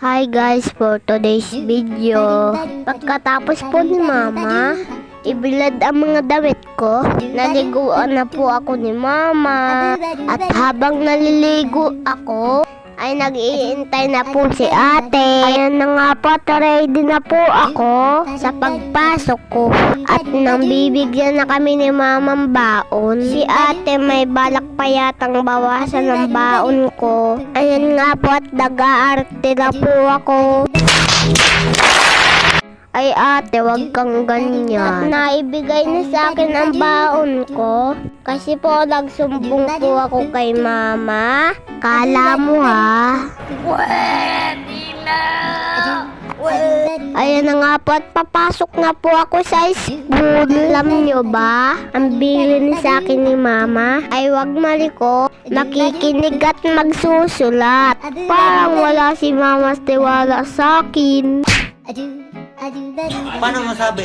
Hi guys, for today's video, pagkatapos po ni Mama ibilad ang mga damit ko, naliguan na po ako ni Mama. At habang naliligo ako, ay nag-iintay na po si ate. Ayan na nga po, ready na po ako sa pagpasok ko. At nang bibigyan na kami ni Mamang baon, si ate may balak pa yatang bawasan ng baon ko. Ayan nga po at nag-aarte na po ako. Ay ate, wag kang ganyan. At naibigay na sa akin ang baon ko. Kasi po nagsumbong po ako kay Mama. Kala mo ha? Ayan na nga po at papasok na po ako sa school. Alam nyo ba? Ang bilin sa akin ni Mama ay wag maliko, makikinig at magsusulat. Parang wala si Mama tiwala sa akin. Paano masabi?